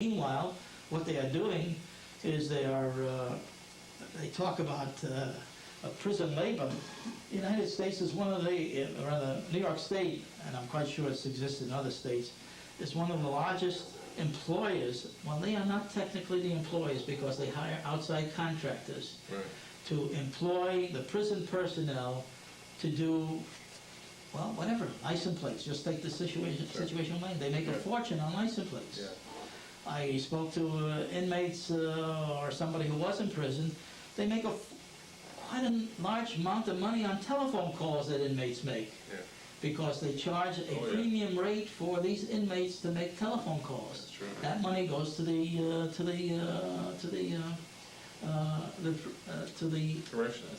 Meanwhile, what they are doing is they talk about prison labor. The United States is one of the, or rather New York State, and I'm quite sure it's existed in other states, is one of the largest employers. Well, they are not technically the employers because they hire outside contractors to employ the prison personnel to do, well, whatever, license plates. Just take the situation lane. They make a fortune on license plates. I spoke to inmates or somebody who was in prison. They make quite a large amount of money on telephone calls that inmates make, because they charge a premium rate for these inmates to make telephone calls. That money goes to the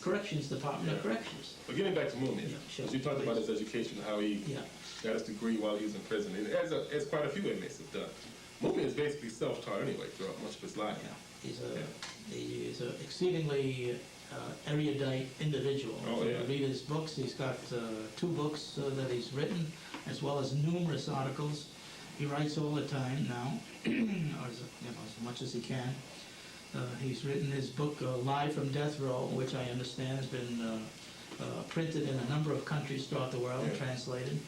Corrections Department of Corrections. But getting back to Mumia, as you talked about his education, how he got his degree while he was in prison, and as quite a few inmates have done. Mumia is basically self-taught anday throughout much of his life. He's an exceedingly erudite individual. Read his books. He's got 2 books that he's written, as well as numerous articles. He writes all the time now, or as much as he can. He's written his book, Live from Death Row, which I understand has been printed in a number of countries throughout the world, translated.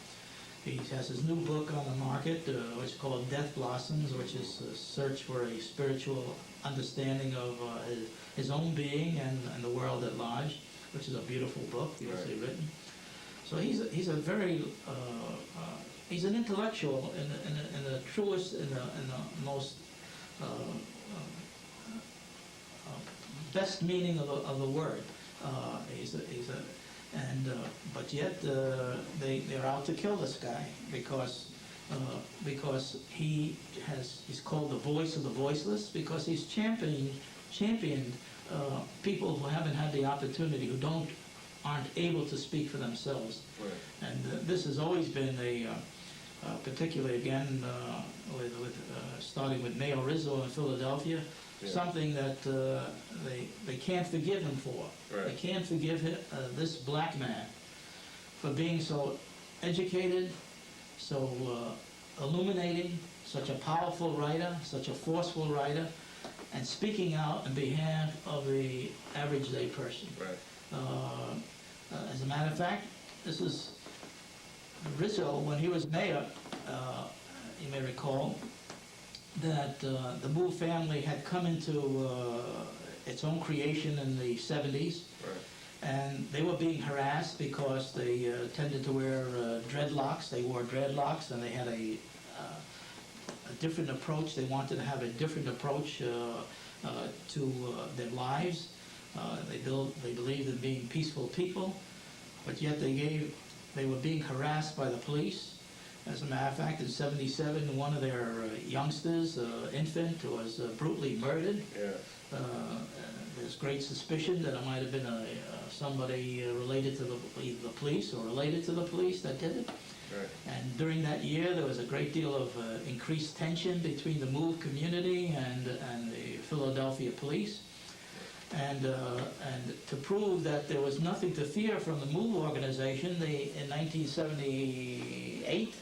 He has his new book on the market, which is called Death Blossoms, which is a search for a spiritual understanding of his own being and the world at large, which is a beautiful book, beautifully written. So he's a very he's an intellectual in the truest, in the most best meaning of the word. But yet they're out to kill this guy because he's called the voice of the voiceless, because he's championed people who haven't had the opportunity, who aren't able to speak for themselves. And this has always been particularly again starting with Mayor Rizzo in Philadelphia. Something that they can't forgive him for. They can't forgive him, this black man, for being so educated, so illuminating, such a powerful writer, such a forceful writer, and speaking out on behalf of the average day person. As a matter of fact, this is Rizzo, when he was mayor, you may recall, that the Wu family had come into its own creation in the 70s, and they were being harassed because they tended to wear dreadlocks. They wore dreadlocks, and they had a different approach. They wanted to have a different approach to their lives. They believed in being peaceful people, but yet they were being harassed by the police. As a matter of fact, in '77, one of their youngsters, infant, was brutally murdered. There's great suspicion that it might have been somebody related to either the police or related to the police that did it. And during that year, there was a great deal of increased tension between the MOVE community and the Philadelphia police. And to prove that there was nothing to fear from the MOVE organization, in 1978,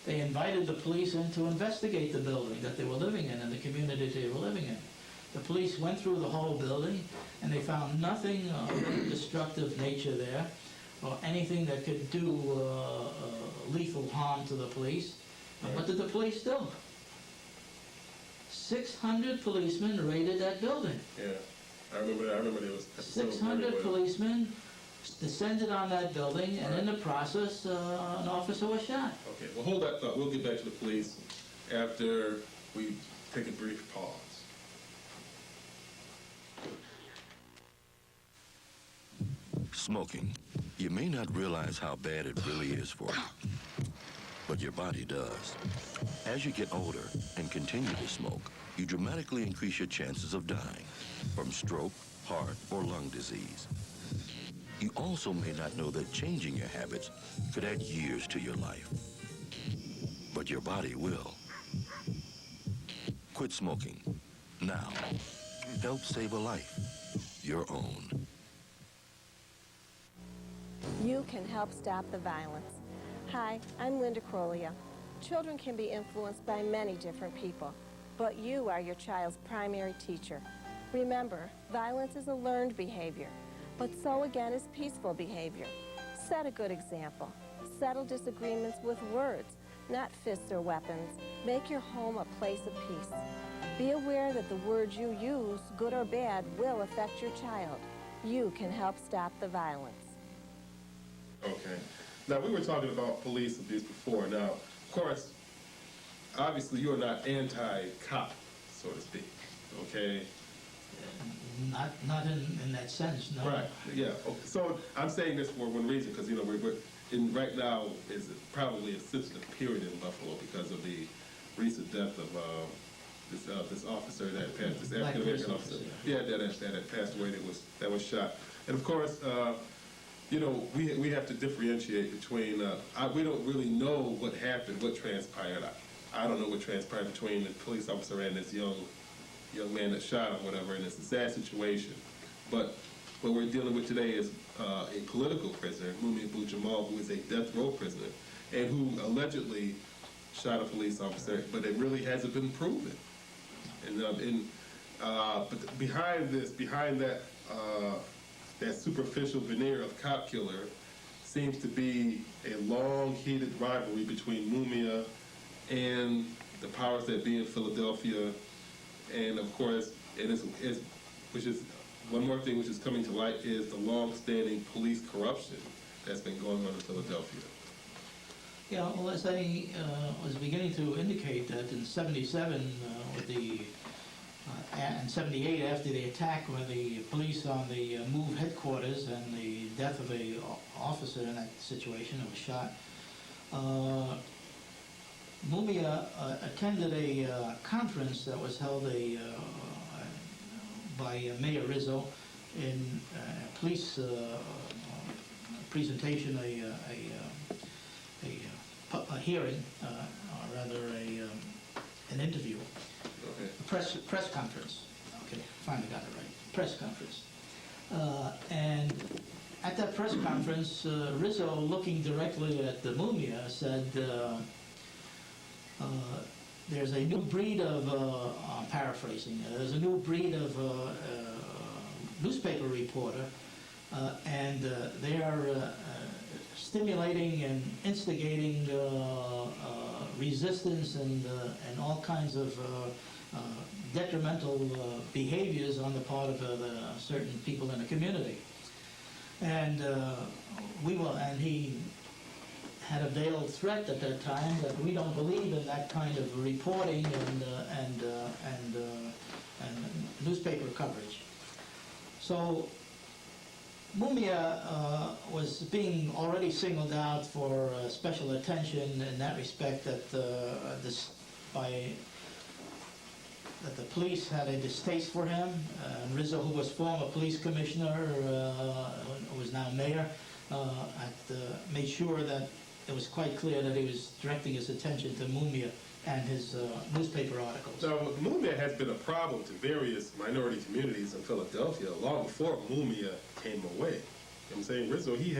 they invited the police in to investigate the building that they were living in and the community they were living in. The police went through the whole building, and they found nothing of destructive nature there, or anything that could do lethal harm to the police. And what did the police do? 600 policemen raided that building. I remember there was 600 policemen descended on that building, and in the process, an officer was shot. Okay, well, hold that thought. We'll get back to the police after we take a brief pause. Smoking. You may not realize how bad it really is for you, but your body does. As you get older and continue to smoke, you dramatically increase your chances of dying from stroke, heart, or lung disease. You also may not know that changing your habits could add years to your life, but your body will. Quit smoking now. Help save a life, your own. You can help stop the violence. Hi, I'm Linda Crollia. Children can be influenced by many different people. but you are your child's primary teacher. Remember, violence is a learned behavior, but so again is peaceful behavior. Set a good example. Settle disagreements with words, not fists or weapons. Make your home a place of peace. Be aware that the words you use, good or bad, will affect your child. You can help stop the violence. Okay. Now, we were talking about police abuse before. Now, of course, obviously you're not anti-cop, so to speak, okay? Not in that sense, no. Right, yeah. Okay. So I'm saying this for one reason, because, you know, right now is probably a sensitive period in Buffalo because of the recent death of this officer that passed, this African American officer. Yeah, that had passed away, that was shot. And of course, you know, we have to differentiate between, we don't really know what happened, what transpired. I don't know what transpired between the police officer and this young man that shot him, whatever, and it's a sad situation. But what we're dealing with today is a political prisoner, abu-Jamal, who is a death row prisoner, and who allegedly shot a police officer, but it really hasn't been proven. And but behind that superficial veneer of cop killer seems to be a long-heated rivalry between Mumia and the powers that be in Philadelphia. And of course, which is one more thing which is coming to light is the long-standing police corruption that's been going on in Philadelphia. Yeah, well, as I was beginning to indicate that in '77, and '78 after the attack with the police on the MOVE headquarters and the death of the officer in that situation who was shot, Mumia attended a conference that was held by Mayor Rizzo in a police presentation, a hearing, or rather an interview, Okay. a press conference. Okay, finally got it right. Press conference. And at that press conference, Rizzo, looking directly at the Mumia, said, there's a new breed of, I'm paraphrasing, there's a new breed of newspaper reporter, and they are stimulating and instigating resistance and all kinds of detrimental behaviors on the part of certain people in the community. And and he had a veiled threat at that time that we don't believe in that kind of reporting and newspaper coverage. So Mumia was being already singled out for special attention in that respect, that that the police had a distaste for him. Rizzo, who was former police commissioner, who was now mayor, made sure that it was quite clear that he was directing his attention to Mumia and his newspaper articles. So Mumia has been a problem to various minority communities in Philadelphia long before Mumia came away. You know what I'm saying? Rizzo, he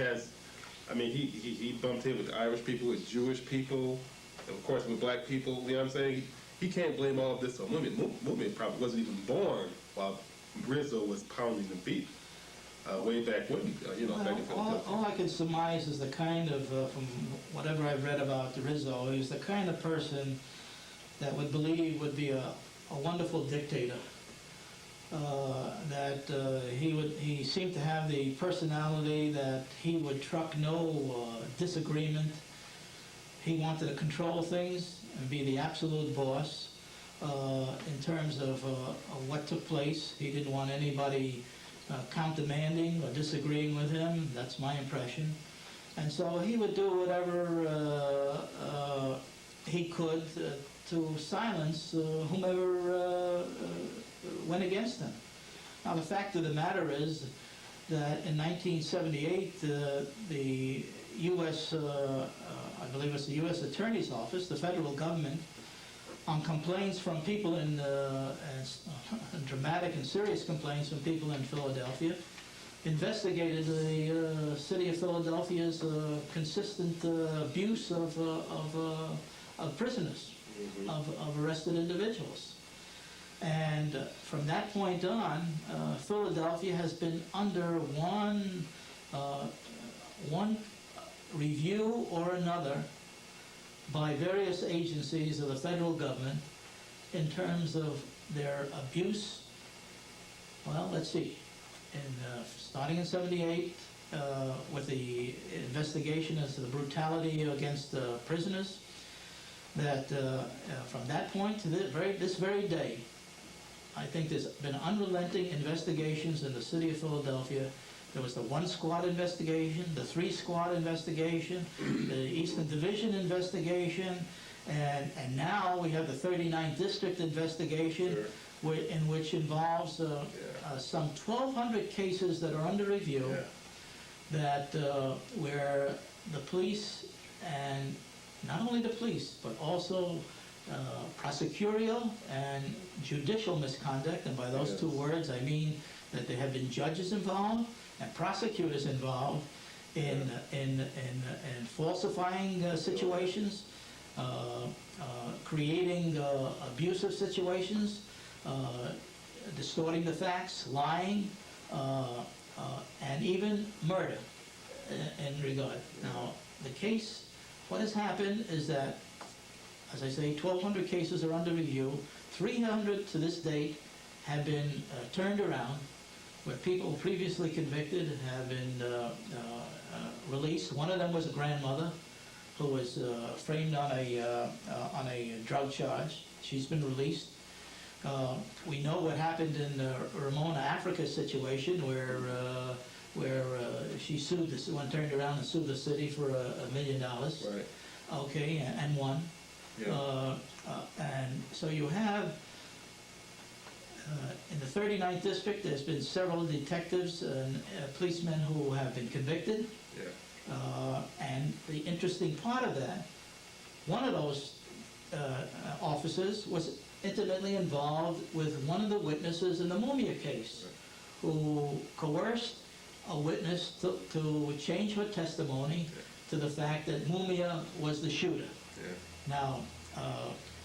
bumped in with Irish people, with Jewish people, and of course with black people. You know what I'm saying? He can't blame all of this on Mumia. Mumia probably wasn't even born while Rizzo was pounding the beat. Way back when, back in Philadelphia. All I can surmise is the kind of, from whatever I've read about Rizzo, he's the kind of person that would be a wonderful dictator. He seemed to have the personality that he would truck no disagreement. He wanted to control things and be the absolute boss in terms of what took place. He didn't want anybody countermanding or disagreeing with him. That's my impression. And so he would do whatever he could to silence whomever went against him. Now, the fact of the matter is that in 1978, the U.S., I believe it's the U.S. Attorney's Office, the federal government, on complaints from people in dramatic and serious complaints from people in Philadelphia, investigated the city of Philadelphia's consistent abuse of prisoners, of arrested individuals. from that point on, Philadelphia has been under one review or another by various agencies of the federal government in terms of their abuse. Well, let's see. Starting in '78, with the investigation as to the brutality against prisoners, that from that point to this very day, I think there's been unrelenting investigations in the city of Philadelphia. There was the 1-squad investigation, the 3-squad investigation, the Eastern Division investigation, and now we have the 39th District investigation, in which involves some 1,200 cases that are under review, that where the police, and not only the police, but also prosecutorial and judicial misconduct, and by those two words I mean that there have been judges involved and prosecutors involved in falsifying situations, creating abusive situations, distorting the facts, lying, and even murder in regard. Now, the case, what has happened is that, as I say, 1,200 cases are under review. 300 to this date have been turned around, where people previously convicted have been released. One of them was a grandmother who was framed on a drug charge. She's been released. We know what happened in the Ramona, Africa situation, where she sued this one, turned around and sued the city for $1 million. Right. Okay, and won. Yeah. And so you have in the 39th District, there's been several detectives and policemen who have been convicted. Yeah. And the interesting part of that, one of those officers was intimately involved with one of the witnesses in the Mumia case, who coerced a witness to change her testimony to the fact that Mumia was the shooter. Yeah. Now,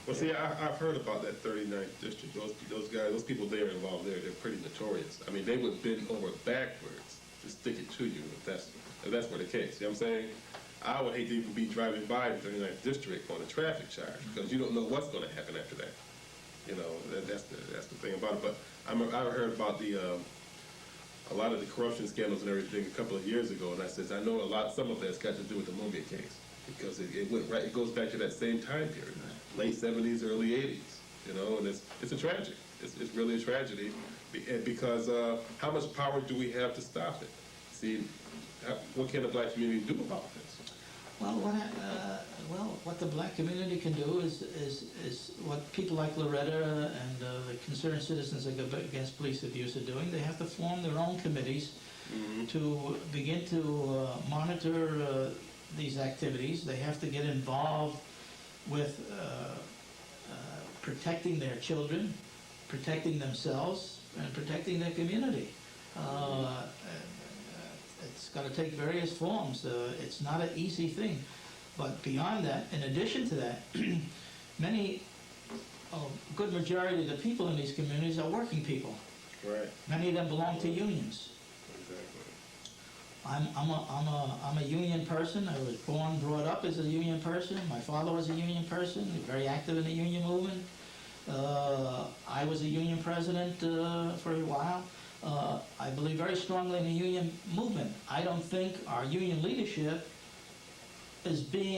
well, see, I've heard about that 39th district. Those guys, those people there involved there, they're pretty notorious. I mean, they would bend over backwards to stick it to you if that's where the case. You know what I'm saying? I would hate to even be driving by the 39th district on a traffic charge, because you don't know what's going to happen after that. You know, that's the thing about it. But I heard about a lot of the corruption scandals and everything a couple of years ago, and I said, I know some of that's got to do with the Mumia case, because it went right. It goes back to that same time period, late '70s, early '80s. You know, and it's a tragedy. It's really a tragedy, because how much power do we have to stop it? See, what can the black community do about this? Well, what the black community can do is what people like Loretta and the Concerned Citizens Against Police Abuse are doing. They have to form their own committees to begin to monitor these activities. They have to get involved with protecting their children, protecting themselves, and protecting their community. It's got to take various forms. It's not an easy thing. But beyond that, in addition to that, a good majority of the people in these communities are working people. Right. Many of them belong to unions. Exactly. I'm a union person. I was brought up as a union person. My father was a union person, very active in the union movement. I was a union president for a while. I believe very strongly in the union movement. I don't think our union leadership is being